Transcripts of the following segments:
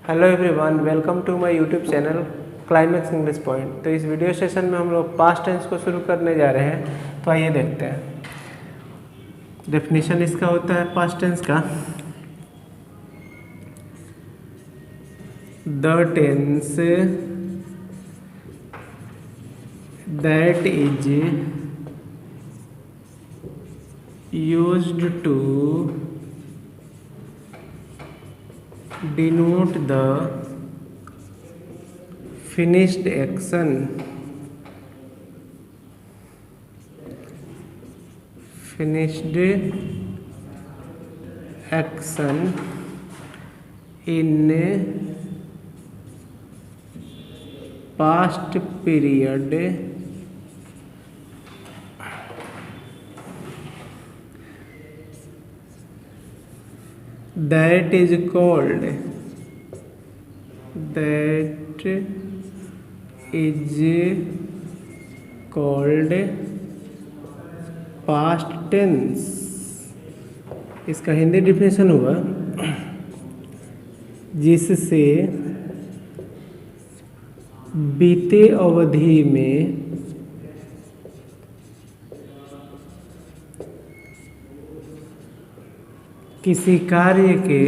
Hello everyone, welcome to my YouTube channel Climax English point. तो इस video session में हम लोग पास्ट टेंस को शुरू करने जा रहे हैं। तो आइए देखते हैं। डेफिनेशन इसका होता है पास्ट टेंस का, the tense that is used to denote the finished action in past period that is called past tense. इसका हिंदी डिफिनेशन हुआ जिससे बीते अवधि में किसी कार्य के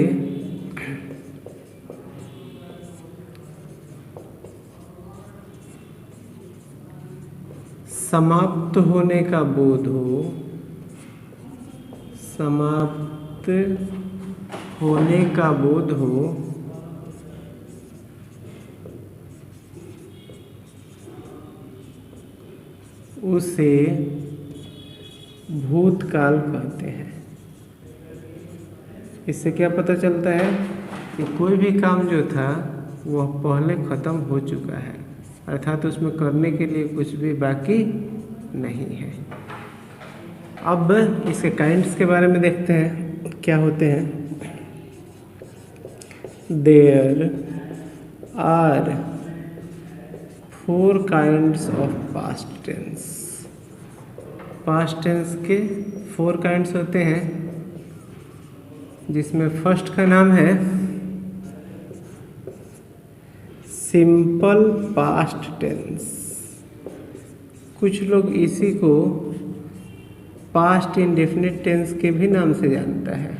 समाप्त होने का बोध हो, उसे भूतकाल कहते हैं। इससे क्या पता चलता है कि कोई भी काम जो था वह पहले ख़त्म हो चुका है, अर्थात उसमें करने के लिए कुछ भी बाकी नहीं है। अब इसके काइंड्स के बारे में देखते हैं क्या होते हैं। There are 4 kinds of past tense. Past tense के 4 काइंड्स होते हैं, जिसमें फर्स्ट का नाम है सिंपल पास्ट टेंस। कुछ लोग इसी को पास्ट इंडेफिनिट टेंस के भी नाम से जानता है,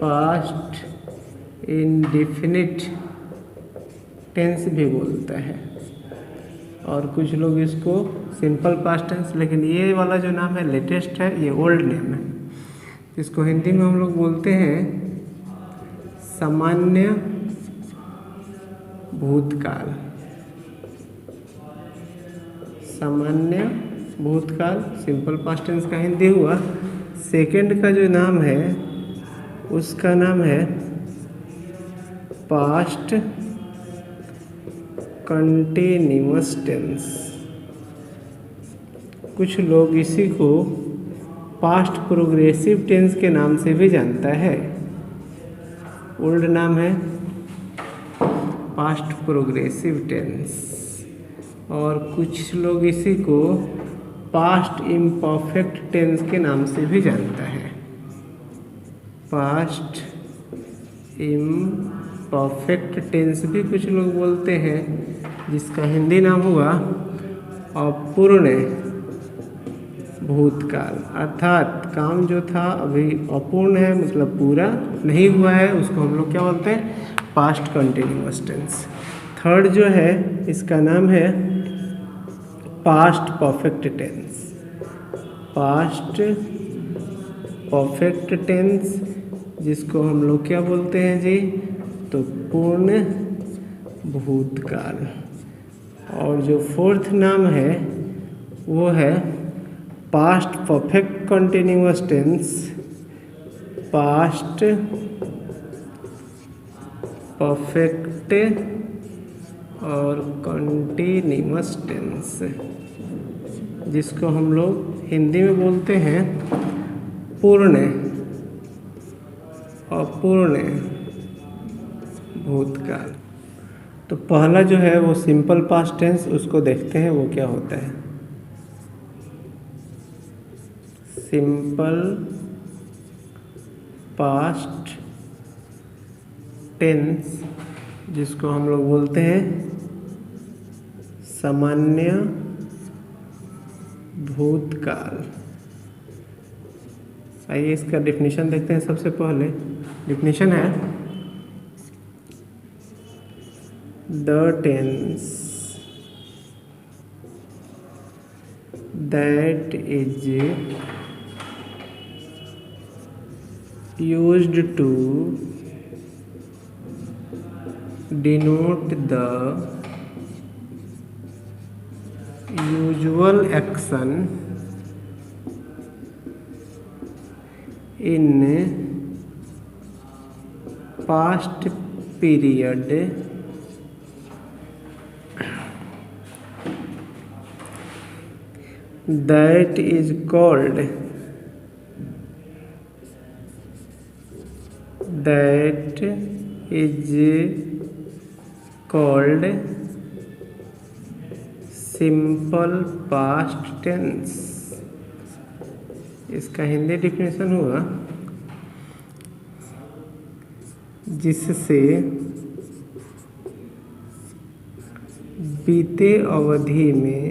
पास्ट इंडेफिनिट टेंस भी बोलता है, और कुछ लोग इसको सिंपल पास्ट टेंस। लेकिन ये वाला जो नाम है लेटेस्ट है, ये ओल्ड नेम है। इसको हिंदी में हम लोग बोलते हैं सामान्य भूतकाल। सामान्य भूतकाल सिंपल पास्ट टेंस का हिंदी हुआ। सेकंड का जो नाम है उसका नाम है पास्ट कंटिन्यूअस टेंस। कुछ लोग इसी को पास्ट प्रोग्रेसिव टेंस के नाम से भी जानता है। ओल्ड नाम है पास्ट प्रोग्रेसिव टेंस, और कुछ लोग इसी को पास्ट इम्परफेक्ट टेंस के नाम से भी जानता है। पास्ट इम्परफेक्ट टेंस भी कुछ लोग बोलते हैं, जिसका हिंदी नाम हुआ अपूर्ण भूतकाल। अर्थात काम जो था अभी अपूर्ण है, मतलब पूरा नहीं हुआ है, उसको हम लोग क्या बोलते हैं, पास्ट कंटिन्यूअस टेंस। थर्ड जो है इसका नाम है past perfect tense. Past perfect tense जिसको हम लोग क्या बोलते हैं जी, तो पूर्ण भूतकाल। और जो फोर्थ नाम है वो है past perfect continuous tense. Past perfect और कंटिन्यूअस टेंस, जिसको हम लोग हिंदी में बोलते हैं पूर्ण अपूर्ण भूतकाल। तो पहला जो है वो सिंपल पास्ट टेंस, उसको देखते हैं वो क्या होता है। सिंपल पास्ट टेंस, जिसको हम लोग बोलते हैं सामान्य भूतकाल। आइए इसका डेफिनेशन देखते हैं। सबसे पहले डेफिनेशन है the tense that is used to denote the usual action in past period that is called simple past tense. इसका हिंदी डिफिनेशन हुआ जिससे बीते अवधि में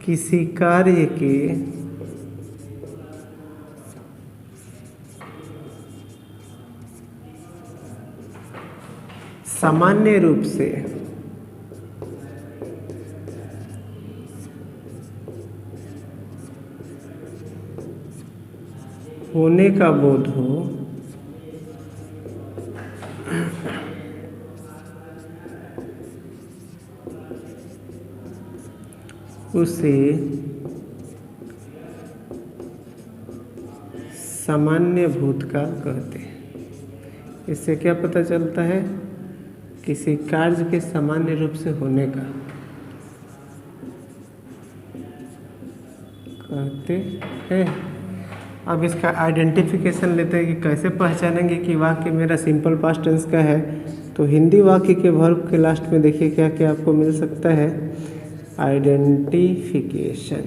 किसी कार्य के सामान्य रूप से होने का बोध हो, उसे सामान्य भूतकाल कहते हैं। इससे क्या पता चलता है? किसी कार्य के सामान्य रूप से होने का कहते हैं। अब इसका आइडेंटिफिकेशन लेते हैं कि कैसे पहचानेंगे कि वाक्य मेरा सिंपल पास्ट टेंस का है। तो हिंदी वाक्य के वर्ब के लास्ट में देखिए क्या क्या आपको मिल सकता है। आइडेंटिफिकेशन,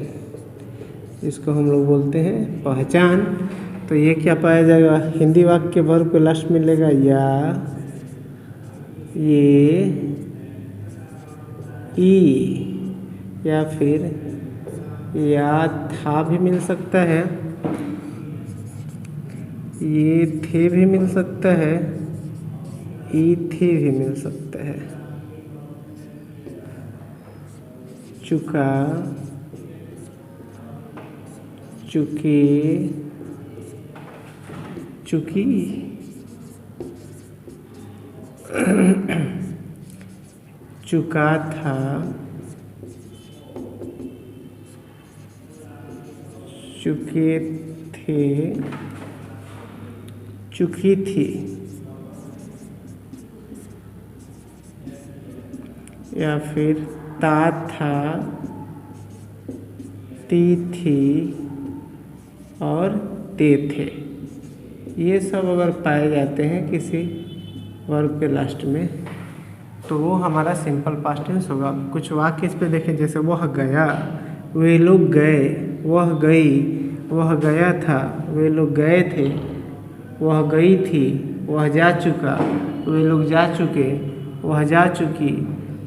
इसको हम लोग बोलते हैं पहचान। तो ये क्या पाया जाएगा? हिंदी वाक्य के वर्ब के लास्ट मिलेगा या, ये, ई, या फिर या था भी मिल सकता है, ये थे भी मिल सकता है, ई थे भी मिल सकता है। चुका, चुके, चुकी, चुका था, चुके थे, चुकी थी, या फिर ता था, ती थी और ते थे। ये सब अगर पाए जाते हैं किसी वर्ब के लास्ट में तो वो हमारा सिंपल पास्ट टेंस होगा। कुछ वाक्य इस पे देखें, जैसे वह गया, वे लोग गए, वह गई, वह गया था, वे लोग गए थे, वह गई थी, वह जा चुका, वे लोग जा चुके, वह जा चुकी,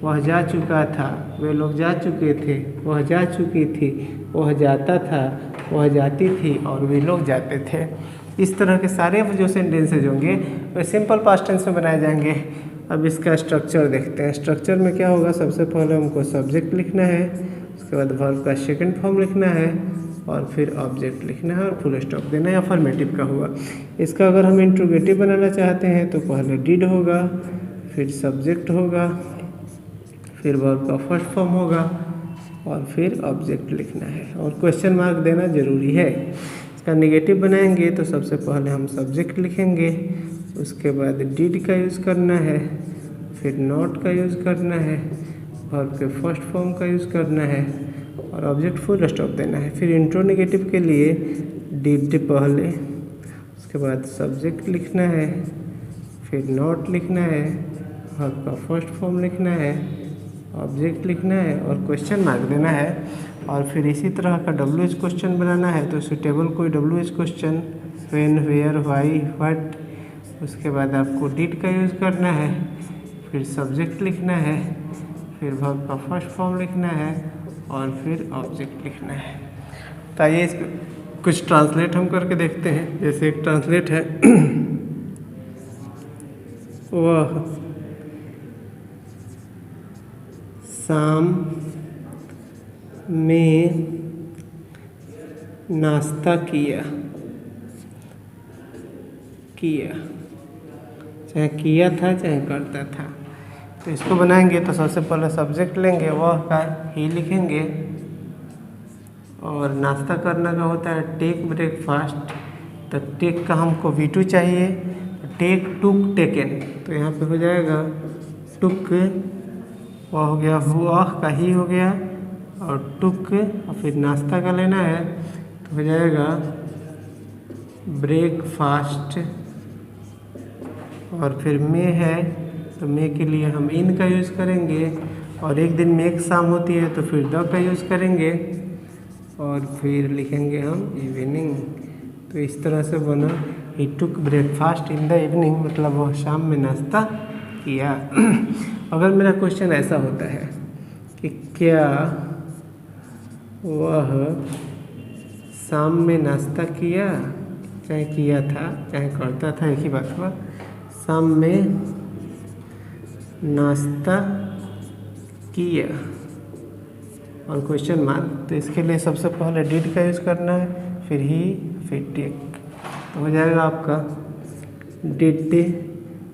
वह जा चुका था, वे लोग जा चुके थे, वह जा चुकी थी, वह जाता था, वह जाती थी और वे लोग जाते थे। इस तरह के सारे जो सेंटेंसेज होंगे वे सिंपल पास्ट टेंस में बनाए जाएंगे। अब इसका स्ट्रक्चर देखते हैं। स्ट्रक्चर में क्या होगा? सबसे पहले हमको सब्जेक्ट लिखना है, उसके बाद वर्ब का सेकंड फॉर्म लिखना है और फिर ऑब्जेक्ट लिखना है और फुल स्टॉप देना है। अफर्मेटिव का हुआ। इसका अगर हम इंट्रोगेटिव बनाना चाहते हैं तो पहले डिड होगा, फिर सब्जेक्ट होगा, फिर वर्ब का फर्स्ट फॉर्म होगा और फिर ऑब्जेक्ट लिखना है और क्वेश्चन मार्क देना ज़रूरी है। इसका नेगेटिव बनाएंगे तो सबसे पहले हम सब्जेक्ट लिखेंगे, उसके बाद डिड का यूज़ करना है, फिर नॉट का यूज़ करना है, वर्ब के फर्स्ट फॉर्म का यूज़ करना है और ऑब्जेक्ट फुल स्टॉप देना है। फिर इंट्रो नेगेटिव के लिए डिड पहले, उसके बाद सब्जेक्ट लिखना है, फिर नॉट लिखना है, वर्ब का फर्स्ट फॉर्म लिखना है, ऑब्जेक्ट लिखना है और क्वेश्चन मार्क देना है। और फिर इसी तरह का WH क्वेश्चन बनाना है तो सुटेबल कोई WH question, when, where, why, what. उसके बाद आपको डिड का यूज़ करना है, फिर सब्जेक्ट लिखना है, फिर वर्ब का फर्स्ट फॉर्म लिखना है और फिर ऑब्जेक्ट लिखना है। तो आइए इस कुछ ट्रांसलेट हम करके देखते हैं। जैसे एक ट्रांसलेट है वह शाम में नाश्ता किया, चाहे किया था चाहे करता था। तो इसको बनाएंगे तो सबसे पहले सब्जेक्ट लेंगे, वह का ही लिखेंगे, और नाश्ता करना का होता है टेक ब्रेकफास्ट। तो टेक का हमको V2 चाहिए, टेक, टुक, टेकन। तो यहाँ पे हो जाएगा टुक, वह हो गया, हुआ का ही हो गया, और टुक, और फिर नाश्ता का लेना है तो हो जाएगा ब्रेकफास्ट। और फिर मे है तो मे के लिए हम इन का यूज़ करेंगे, और एक दिन में एक शाम होती है तो फिर द का यूज़ करेंगे, और फिर लिखेंगे हम इवनिंग। तो इस तरह से बना ही टुक ब्रेकफास्ट इन द इवनिंग, मतलब वह शाम में नाश्ता किया। अगर मेरा क्वेश्चन ऐसा होता है कि क्या वह शाम में नाश्ता किया, चाहे किया था चाहे करता था, एक ही बात हुआ, शाम में नाश्ता किया और क्वेश्चन मार्क। तो इसके लिए सबसे पहले डिड का यूज़ करना है, फिर ही, फिर टेक। तो हो जाएगा आपका डिड,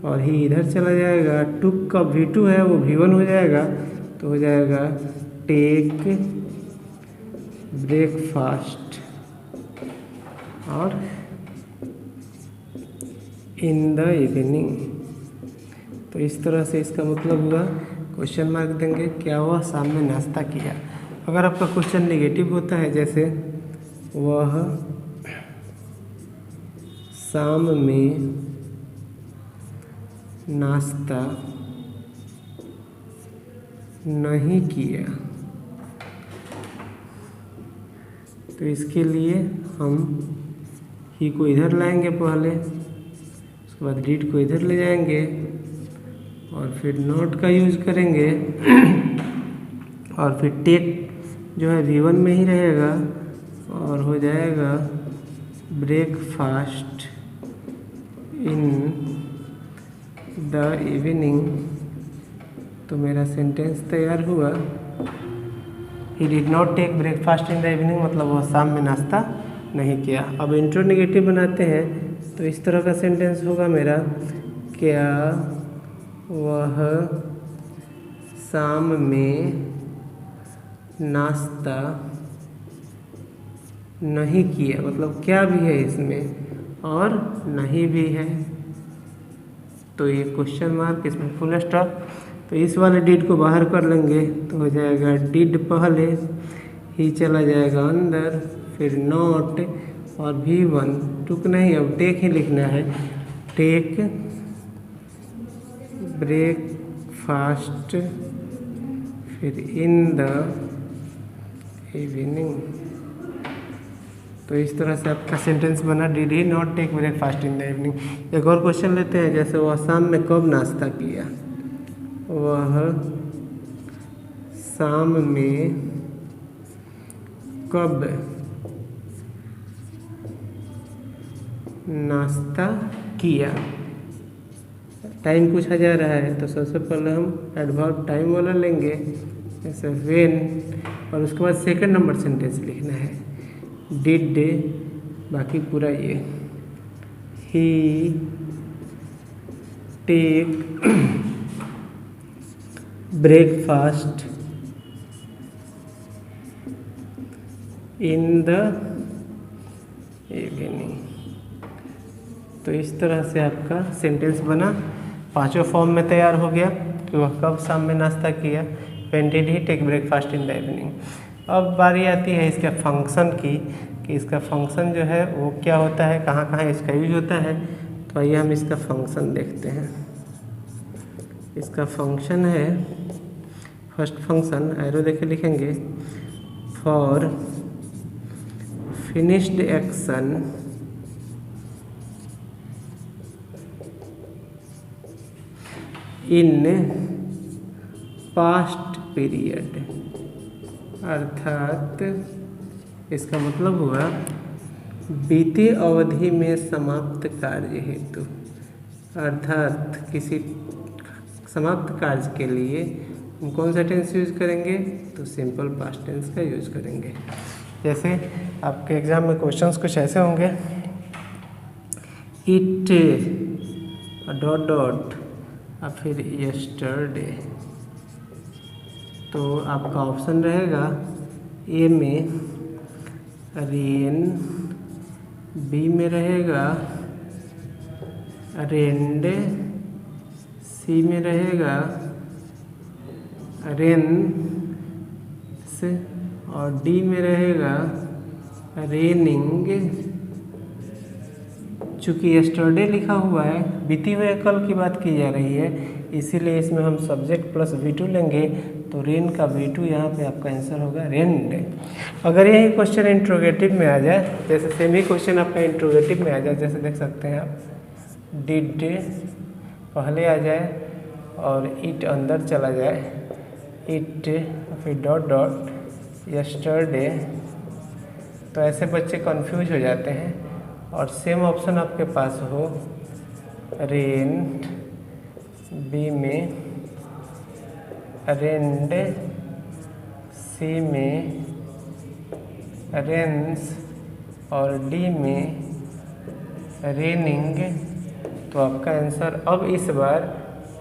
और ही इधर चला जाएगा। टुक का V2 है वो V1 हो जाएगा, तो हो जाएगा टेक ब्रेकफास्ट, और इन द इवनिंग। तो इस तरह से इसका मतलब हुआ, क्वेश्चन मार्क देंगे, क्या वह शाम में नाश्ता किया। अगर आपका क्वेश्चन नेगेटिव होता है, जैसे वह शाम में नाश्ता नहीं किया, तो इसके लिए हम ही को इधर लाएंगे पहले, उसके बाद डिड को इधर ले जाएंगे, और फिर नॉट का यूज़ करेंगे, और फिर टेक जो है V1 में ही रहेगा, और हो जाएगा ब्रेकफास्ट इन द इवनिंग। तो मेरा सेंटेंस तैयार हुआ, he did not take breakfast in the evening, मतलब वह शाम में नाश्ता नहीं किया। अब इंट्रोनेगेटिव बनाते हैं, तो इस तरह का सेंटेंस होगा मेरा, क्या वह शाम में नाश्ता नहीं किया, मतलब क्या भी है इसमें और नहीं भी है, तो ये क्वेश्चन मार्क, इसमें फुल स्टॉप। तो इस वाले डिड को बाहर कर लेंगे तो हो जाएगा डिड पहले, ही चला जाएगा अंदर, फिर नॉट और V1, टुक नहीं, अब टेक ही लिखना है, टेक ब्रेकफास्ट, फिर इन द इवनिंग। तो इस तरह से आपका सेंटेंस बना, did he not take breakfast in the evening. एक और क्वेश्चन लेते हैं, जैसे वह शाम में कब नाश्ता किया, वह शाम में कब नाश्ता किया। टाइम पूछा जा रहा है तो सबसे पहले हम एडवर्ब टाइम वाला लेंगे, जैसे व्हेन, और उसके बाद सेकंड नंबर सेंटेंस लिखना है, डिड, बाकी पूरा ये, he take breakfast in the evening. तो इस तरह से आपका सेंटेंस बना, पांचों फॉर्म में तैयार हो गया कि वह कब शाम में नाश्ता किया, when did he take breakfast in the evening. अब बारी आती है इसके फंक्शन की, कि इसका फंक्शन जो है वो क्या होता है, कहाँ कहाँ इसका यूज होता है। तो आइए हम इसका फंक्शन देखते हैं। इसका फंक्शन है, फर्स्ट फंक्शन एरो देखे लिखेंगे, for finished action in past period, अर्थात इसका मतलब हुआ बीते अवधि में समाप्त कार्य हेतु, अर्थात किसी समाप्त कार्य के लिए हम कौन सा टेंस यूज करेंगे, तो सिंपल पास्ट टेंस का यूज करेंगे। जैसे आपके एग्जाम में क्वेश्चंस कुछ ऐसे होंगे, इट डॉट डॉट और फिर यस्टरडे, तो आपका ऑप्शन रहेगा ए में रेन, बी में रहेगा रेंड, सी में रहेगा रेन्स और डी में रहेगा रेनिंग। चूँकि यस्टरडे लिखा हुआ है, बीती हुए कल की बात की जा रही है, इसीलिए इसमें हम सब्जेक्ट प्लस V2 लेंगे, तो रेन का V2 यहाँ पे आपका आंसर होगा रेन्ड। अगर यही क्वेश्चन इंट्रोगेटिव में आ जाए, जैसे सेम ही क्वेश्चन आपका इंट्रोगेटिव में आ जाए, जैसे देख सकते हैं आप, डिड पहले आ जाए और इट अंदर चला जाए, इट फिर डॉट डॉट यस्टरडे, तो ऐसे बच्चे कंफ्यूज हो जाते हैं। और सेम ऑप्शन आपके पास हो रेन, बी में रेंड, सी में रेन्स और डी में रेनिंग, तो आपका आंसर अब इस बार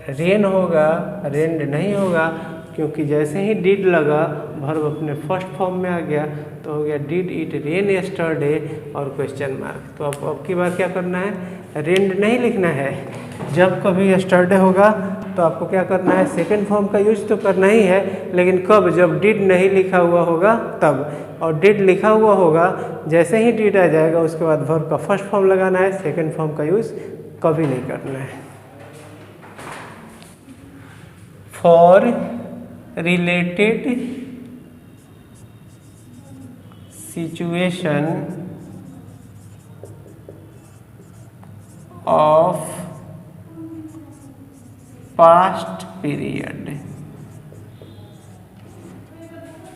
रेन होगा, रेंड नहीं होगा, क्योंकि जैसे ही डिड लगा वर्ब अपने फर्स्ट फॉर्म में आ गया, तो हो गया डिड इट रेन यस्टरडे और क्वेश्चन मार्क। तो अब की बार क्या करना है, रेंड नहीं लिखना है। जब कभी यस्टरडे होगा तो आपको क्या करना है, सेकंड फॉर्म का यूज तो करना ही है, लेकिन कब, जब डिड नहीं लिखा हुआ होगा तब। और डिड लिखा हुआ होगा, जैसे ही डिड आ जाएगा उसके बाद वर्ब का फर्स्ट फॉर्म लगाना है, सेकंड फॉर्म का यूज कभी नहीं करना है। For related situation of past period,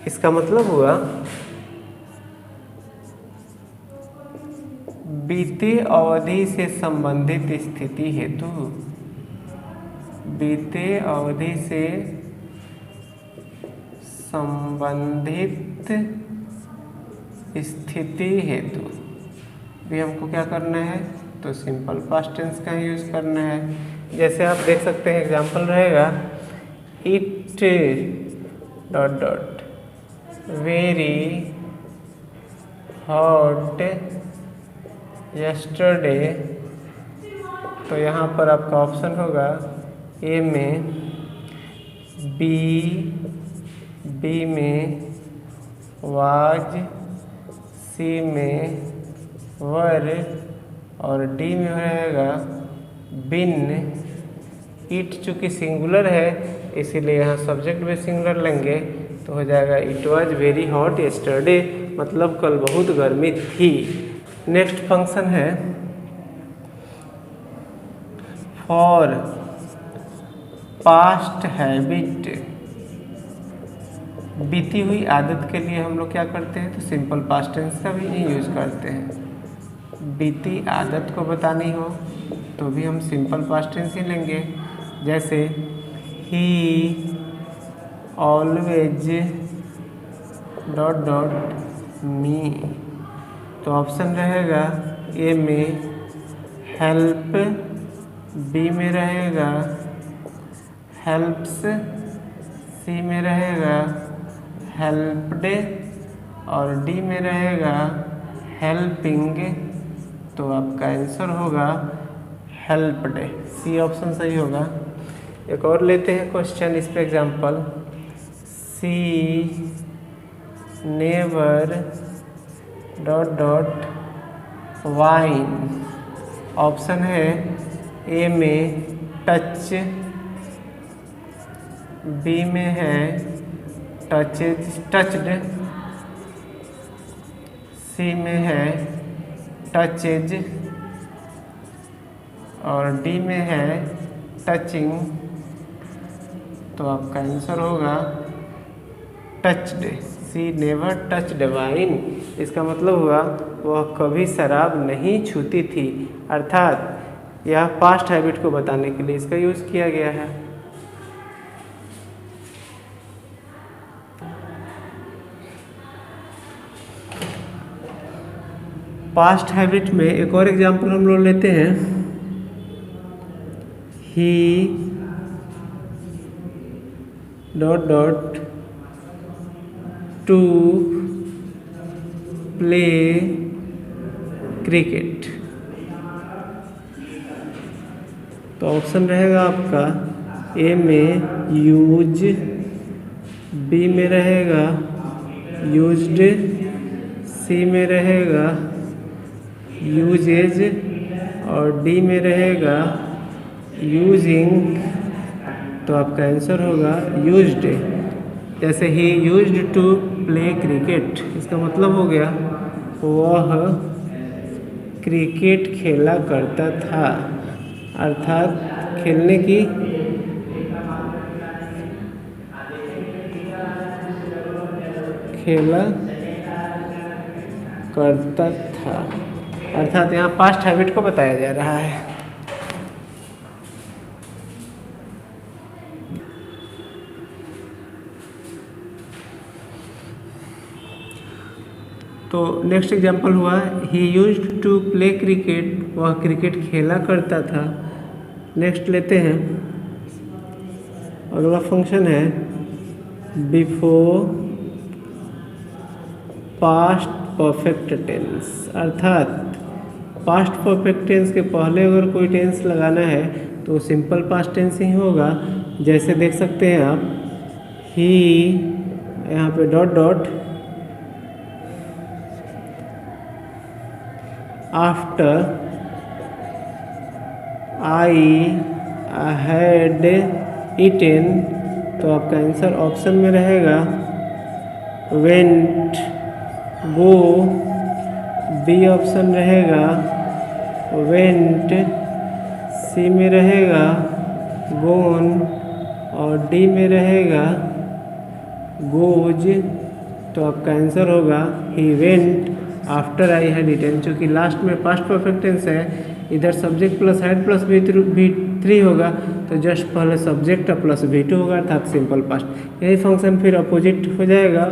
इसका मतलब हुआ बीते अवधि से संबंधित स्थिति हेतु, बीते अवधि से संबंधित स्थिति हेतु भी हमको क्या करना है, तो सिंपल पास्ट टेंस का यूज करना है। जैसे आप देख सकते हैं एग्जाम्पल रहेगा, it dot dot very hot yesterday, तो यहाँ पर आपका ऑप्शन होगा ए में बी में वाज, सी में वर और डी में रहेगा बिन। इट चूँकि सिंगुलर है इसीलिए यहाँ सब्जेक्ट भी सिंगुलर लेंगे, तो हो जाएगा it was very hot yesterday, मतलब कल बहुत गर्मी थी। नेक्स्ट फंक्शन है फॉर पास्ट हैबिट, बीती हुई आदत के लिए हम लोग क्या करते हैं, तो सिंपल पास्ट टेंस का भी यूज करते हैं। बीती आदत को बतानी हो तो भी हम सिंपल पास्ट टेंस ही लेंगे। जैसे ही ऑलवेज डॉट डॉट मी, तो ऑप्शन रहेगा ए में हेल्प, बी में रहेगा हेल्प्स, सी में रहेगा हेल्प्ड और डी में रहेगा हेल्पिंग, तो आपका आंसर होगा हेल्प्ड, सी ऑप्शन सही होगा। एक और लेते हैं क्वेश्चन, इस पे example, she never dot dot wine, option है ए में टच, बी में है टचड, सी में है टचेज और डी में है टचिंग, तो आपका आंसर होगा टच्ड। सी नेवर टच्ड वाइन, इसका मतलब हुआ वह कभी शराब नहीं छूती थी, अर्थात यह पास्ट हैबिट को बताने के लिए इसका यूज़ किया गया है। पास्ट हैबिट में एक और एग्जांपल हम लोग लेते हैं। He dot dot to play cricket, तो ऑप्शन रहेगा आपका ए में यूज, बी में रहेगा यूज्ड, सी में रहेगा यूजेज और डी में रहेगा यूजिंग, तो आपका आंसर होगा यूज्ड। जैसे he used to play cricket, इसका मतलब हो गया वह क्रिकेट खेला करता था, अर्थात खेलने की खेला करता था, अर्थात यहाँ पास्ट हैबिट को बताया जा रहा है। तो नेक्स्ट एग्जांपल हुआ he used to play cricket, वह क्रिकेट खेला करता था। नेक्स्ट लेते हैं, अगला फंक्शन है बिफोर पास्ट परफेक्ट टेंस, अर्थात पास्ट परफेक्ट टेंस के पहले अगर कोई टेंस लगाना है तो सिंपल पास्ट टेंस ही होगा। जैसे देख सकते हैं आप, ही यहाँ पे dot dot after I had eaten, तो आपका आंसर ऑप्शन में रहेगा वेंट, गो, बी ऑप्शन रहेगा वेंट, सी में रहेगा गोन और डी में रहेगा गोज, तो आपका आंसर होगा he went after I had eaten. चूँकि लास्ट में पास्ट परफेक्ट टेंस है, इधर subject plus had plus V3 होगा, तो जस्ट पहले सब्जेक्ट प्लस V2 होगा, अर्थात सिंपल पास्ट। यही फंक्शन फिर अपोजिट हो जाएगा,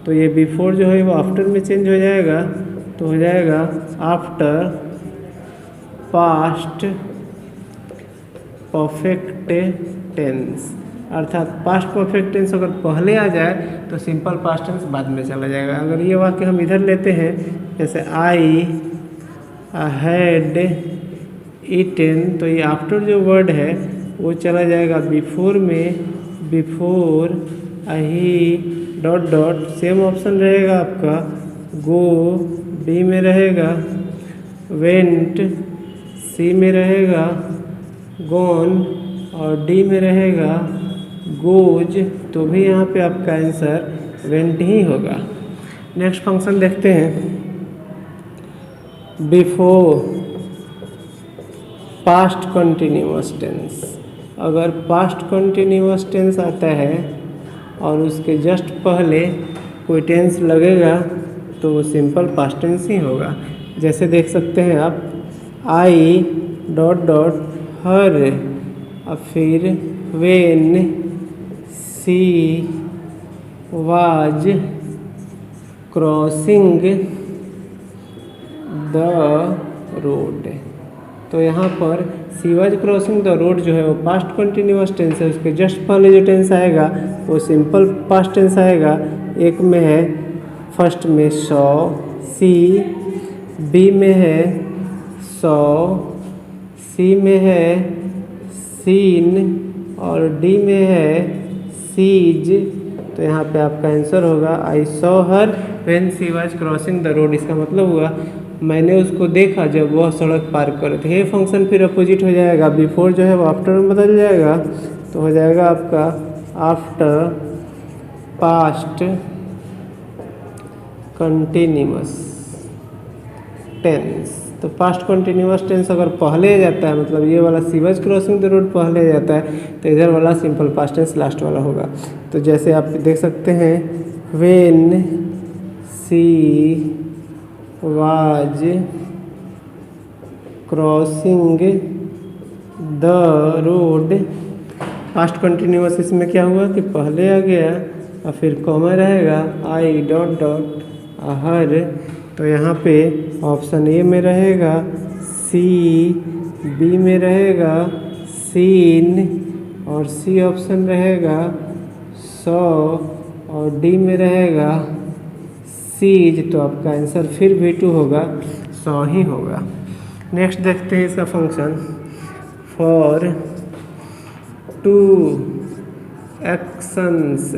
तो ये बिफोर जो है वो आफ्टर में चेंज हो जाएगा, तो हो जाएगा आफ्टर पास्ट परफेक्ट टेंस, अर्थात पास्ट परफेक्ट टेंस अगर पहले आ जाए तो सिंपल पास्ट टेंस बाद में चला जाएगा। अगर ये वाक्य हम इधर लेते हैं, जैसे आई हैड ईटेन, तो ये आफ्टर जो वर्ड है वो चला जाएगा बिफोर में, before he dot dot, same option रहेगा आपका गो, बी में रहेगा वेंट, सी में रहेगा गोन और डी में रहेगा गोज, तो भी यहाँ पे आपका आंसर वेंट ही होगा। नेक्स्ट फंक्शन देखते हैं, बिफोर पास्ट कंटिन्यूअस टेंस। अगर पास्ट कंटिन्यूअस टेंस आता है और उसके जस्ट पहले कोई टेंस लगेगा तो वो सिंपल पास्ट टेंस ही होगा। जैसे देख सकते हैं आप, आई डॉट डॉट हर, और फिर when she was crossing the road, तो यहाँ पर she was crossing the road जो है वो पास्ट कंटिन्यूअस टेंस है, उसके जस्ट पहले जो टेंस आएगा वो सिंपल पास्ट टेंस आएगा। एक में है फर्स्ट में सॉ सी, बी में है सॉ, सी में है सीन और डी में है सीज, तो यहाँ पे आपका आंसर होगा I saw her when she was crossing the road. इसका मतलब हुआ मैंने उसको देखा जब वह सड़क पार कर रहे थे। ये फंक्शन फिर अपोजिट हो जाएगा, बिफोर जो है वो आफ्टर में बदल जाएगा, तो हो जाएगा आपका आफ्टर पास्ट कंटिन्यूअस टेंस। तो पास्ट कंटिन्यूअस टेंस अगर पहले जाता है, मतलब ये वाला she was crossing the road पहले जाता है, तो इधर वाला सिंपल पास्ट टेंस लास्ट वाला होगा। तो जैसे आप देख सकते हैं, when she was crossing the road, past continuous इसमें क्या हुआ कि पहले आ गया और फिर कॉमा रहेगा, आई डॉट डॉट हर। तो यहाँ पे ऑप्शन ए में रहेगा सी, बी में रहेगा सीन, और सी ऑप्शन रहेगा सौ, और डी में रहेगा सीज। तो आपका आंसर फिर भी 2 होगा, 100 ही होगा। नेक्स्ट देखते हैं इसका function. For 2 actions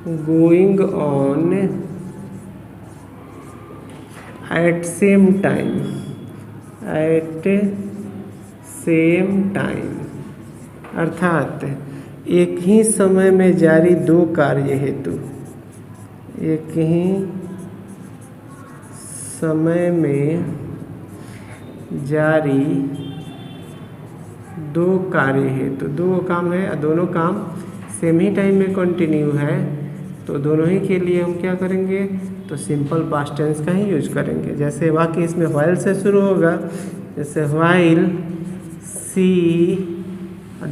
going on at same time, at same time, अर्थात एक ही समय में जारी 2 कार्य हेतु, एक ही समय में जारी 2 कार्य हेतु, 2 काम है, दोनों काम सेम ही टाइम में कंटिन्यू है, तो दोनों ही के लिए हम क्या करेंगे, तो सिंपल पास्ट टेंस का ही यूज करेंगे। जैसे वाक्य इसमें व्हाइल से शुरू होगा, जैसे व्हाइल सी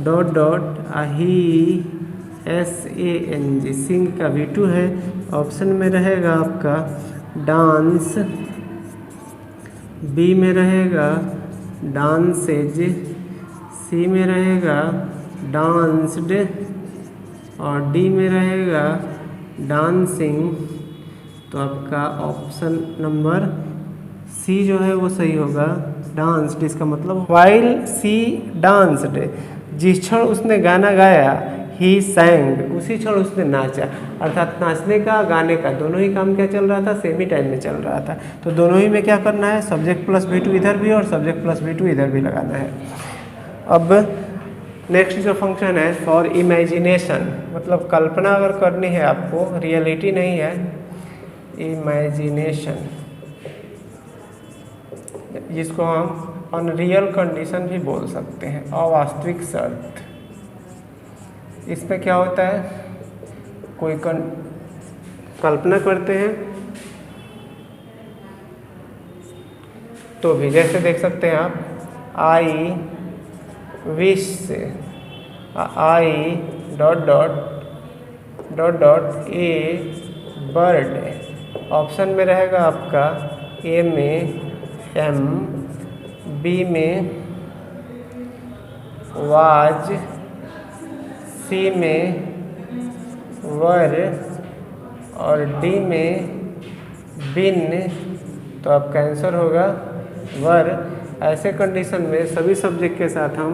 डॉट डॉट ही SANG, सिंग का V2 है, ऑप्शन में रहेगा आपका डांस, बी में रहेगा डांसेज, सी में रहेगा डांस्ड, और डी में रहेगा डांसिंग। तो आपका ऑप्शन नंबर सी जो है वो सही होगा, डांस्ड। इसका मतलब व्हाइल सी डांस्ड, जिस क्षण उसने गाना गाया, ही सैंग, उसी क्षण उसने नाचा, अर्थात नाचने का गाने का दोनों ही काम क्या चल रहा था, सेम ही टाइम में चल रहा था। तो दोनों ही में क्या करना है, सब्जेक्ट प्लस V2 इधर भी और सब्जेक्ट प्लस V2 इधर भी लगाना है। अब नेक्स्ट जो फंक्शन है फॉर इमेजिनेशन, मतलब कल्पना अगर करनी है आपको, रियलिटी नहीं है, इमेजिनेशन, जिसको हम अनरियल कंडीशन भी बोल सकते हैं, अवास्तविक शर्त। इसमें क्या होता है, कोई कल्पना करते हैं तो भी, जैसे देख सकते हैं आप, आई विश से I dot dot dot dot A bird, option में रहेगा आपका ए में एम, बी में वाज, सी में वर, और डी में बिन। तो आपका आंसर होगा वर। ऐसे कंडीशन में सभी सब्जेक्ट के साथ हम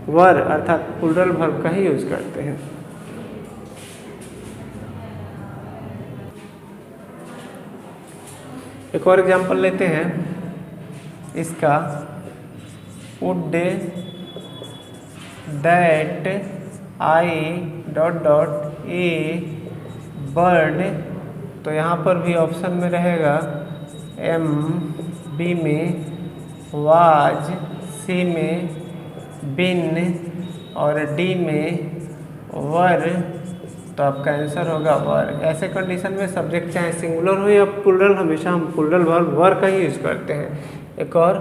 वर अर्थात प्लूरल वर्ब का ही यूज करते हैं। एक और एग्जांपल लेते हैं इसका, would that I dot dot A bird. तो यहाँ पर भी ऑप्शन में रहेगा एम, बी में वाज, सी में बिन, और डी में वर। तो आपका आंसर होगा वर। ऐसे कंडीशन में सब्जेक्ट चाहे सिंगुलर हो या प्लूरल, हमेशा हम प्लूरल वर्ब वर का ही यूज करते हैं। एक और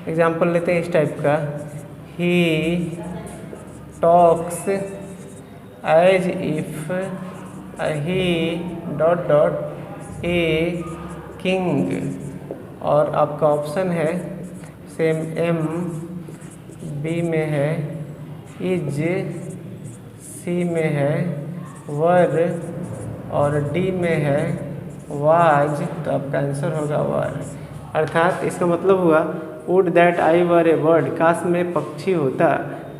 एग्जांपल लेते हैं इस टाइप का, he talks as if he dot dot a king, और आपका ऑप्शन है सेम एम, बी में है इज, सी में है वर, और डी में है वाज। तो आपका आंसर होगा वर। अर्थात इसका मतलब हुआ would that I were a bird, काश में पक्षी होता,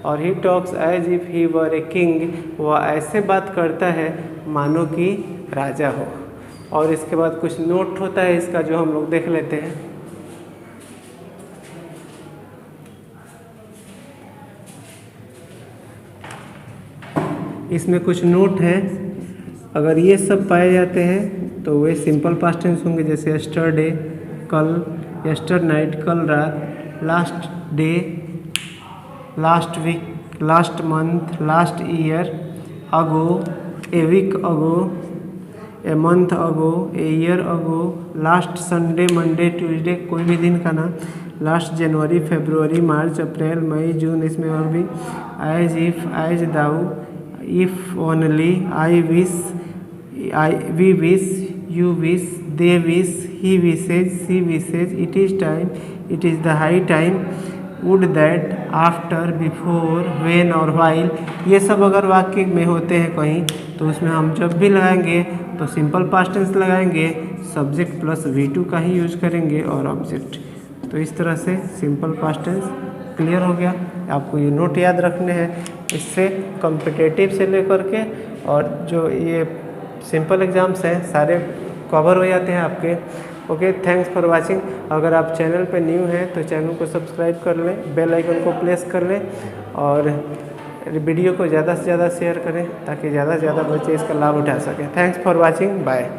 और he talks as if he were a king, वह ऐसे बात करता है मानो कि राजा हो। और इसके बाद कुछ नोट होता है इसका जो हम लोग देख लेते हैं। इसमें कुछ नोट है, अगर ये सब पाए जाते हैं तो वे सिंपल पास्ट टेंस होंगे, जैसे यस्टरडे कल, यस्टर नाइट कल रात, last day last week, last month, last year, ago a week ago, a month ago, a year ago, last Sunday Monday Tuesday, कोई भी दिन का नाम, लास्ट जनवरी फरवरी मार्च अप्रैल मई जून, इसमें और भी, as if as though, if only, I wish we wish, you wish, they wish, he wishes, she wishes, it is time, it is the high time, would that, after, before, when और while, ये सब अगर वाक्य में होते हैं कहीं तो उसमें हम जब भी लगाएंगे तो सिंपल पास्ट टेंस लगाएंगे, सब्जेक्ट प्लस V2 का ही यूज करेंगे और ऑब्जेक्ट। तो इस तरह से सिंपल पास्ट टेंस क्लियर हो गया। आपको ये नोट याद रखने हैं, इससे कॉम्पिटिटिव से लेकर के और जो ये सिंपल एग्जाम्स हैं सारे कवर हो जाते हैं आपके। Okay, thanks for watching. अगर आप चैनल पे न्यू हैं तो चैनल को सब्सक्राइब कर लें, बेल आइकन को प्रेस कर लें और वीडियो को ज़्यादा से ज़्यादा शेयर करें ताकि ज़्यादा से ज़्यादा बच्चे इसका लाभ उठा सकें। Thanks for watching, bye.